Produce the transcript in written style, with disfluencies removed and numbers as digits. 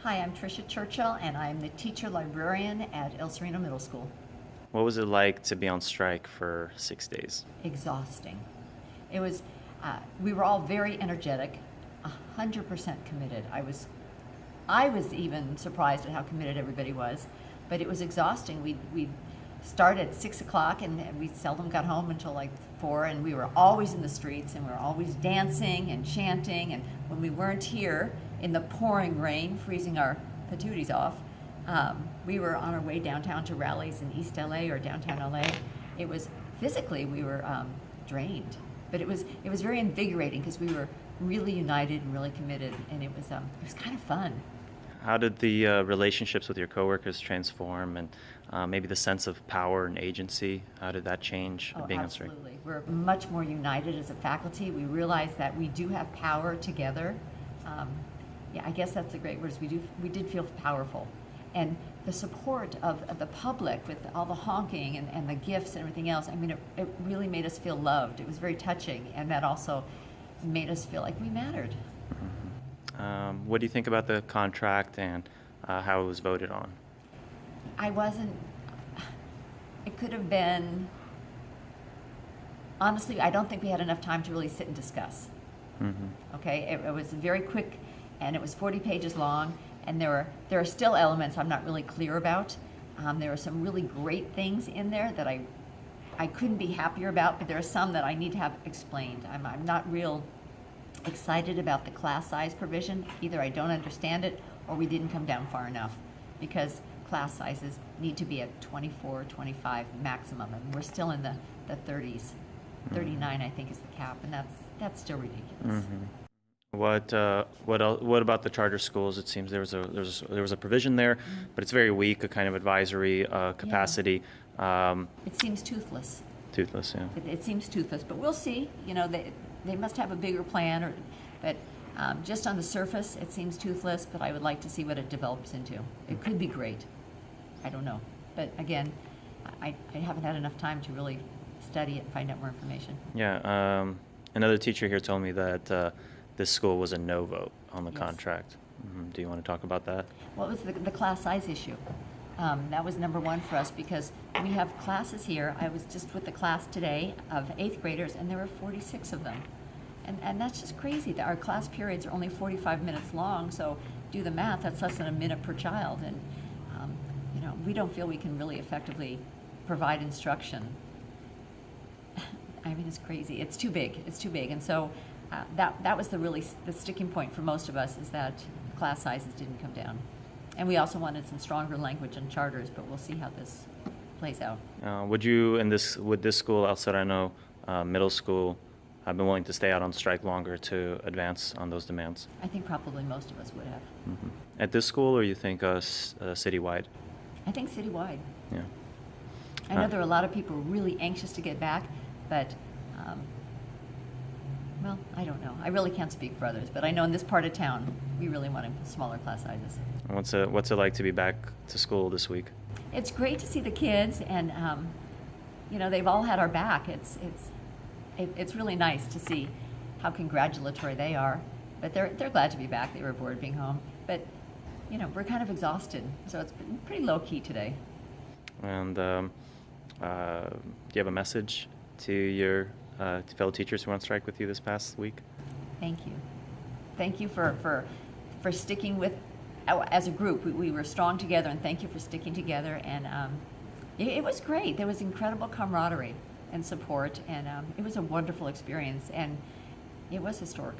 Hi, I'm Tricia Churchill, and I'm the teacher librarian at El Sereno Middle School. What was it like to be on strike for 6 days? Exhausting. It was, we were all very energetic, 100% committed. I was even surprised at how committed everybody was, but it was exhausting. We started at 6 o'clock, and we seldom got home until like 4, and we were always in the streets, and we were always dancing and chanting, and when we weren't here in the pouring rain, freezing our patooties off, we were on our way downtown to rallies in East LA or downtown LA. It was, physically, we were drained, but it was very invigorating because we were really united and really committed, and it was kind of fun. How did the relationships with your coworkers transform, and maybe the sense of power and agency? How did that change being on strike? Absolutely. We're much more united as a faculty. We realize that we do have power together. Yeah, I guess that's the great words. We did feel powerful. And the support of the public with all the honking and the gifts and everything else, I mean, it really made us feel loved. It was very touching, and that also made us feel like we mattered. Mm-hmm. What do you think about the contract and how it was voted on? It could have been, honestly, I don't think we had enough time to really sit and discuss. Mm-hmm. Okay, it was very quick, and it was 40 pages long, and there are still elements I'm not really clear about. There are some really great things in there that I couldn't be happier about, but there are some that I need to have explained. I'm not real excited about the class size provision. Either I don't understand it, or we didn't come down far enough, because class sizes need to be at 24, 25 maximum, and we're still in the 30s. 39, I think, is the cap, and that's still ridiculous. Mm-hmm. What about the charter schools? It seems there was a provision there, but it's very weak, a kind of advisory capacity. It seems toothless. Toothless, yeah. It seems toothless, but we'll see. You know, they must have a bigger plan, but just on the surface, it seems toothless. But I would like to see what it develops into. It could be great. I don't know, but again, I haven't had enough time to really study it and find out more information. Yeah. Another teacher here told me that this school was a no vote on the contract. Mm-hmm. Do you want to talk about that? Well, it was the class size issue. That was number one for us because we have classes here. I was just with the class today of 8th graders, and there were 46 of them. And that's just crazy. That our class periods are only 45 minutes long, so do the math, that's less than a minute per child. And, we don't feel we can really effectively provide instruction. I mean, it's crazy. It's too big. It's too big. And so that was the sticking point for most of us, is that class sizes didn't come down. And we also wanted some stronger language and charters, but we'll see how this plays out. Would you, with this school, El Sereno Middle School, have been willing to stay out on strike longer to advance on those demands? I think probably most of us would have. Mm-hmm. At this school, or you think citywide? I think citywide. Yeah. I know there are a lot of people really anxious to get back, but, well, I don't know. I really can't speak for others, but I know in this part of town, we really want smaller class sizes. What's it like to be back to school this week? It's great to see the kids, and they've all had our back. It's really nice to see how congratulatory they are, but they're glad to be back. They were bored being home, but we're kind of exhausted, so it's been pretty low key today. And do you have a message to your fellow teachers who were on strike with you this past week? Thank you. Thank you for sticking with, as a group, we were strong together, and thank you for sticking together. And it was great. There was incredible camaraderie and support, and it was a wonderful experience, and it was historic.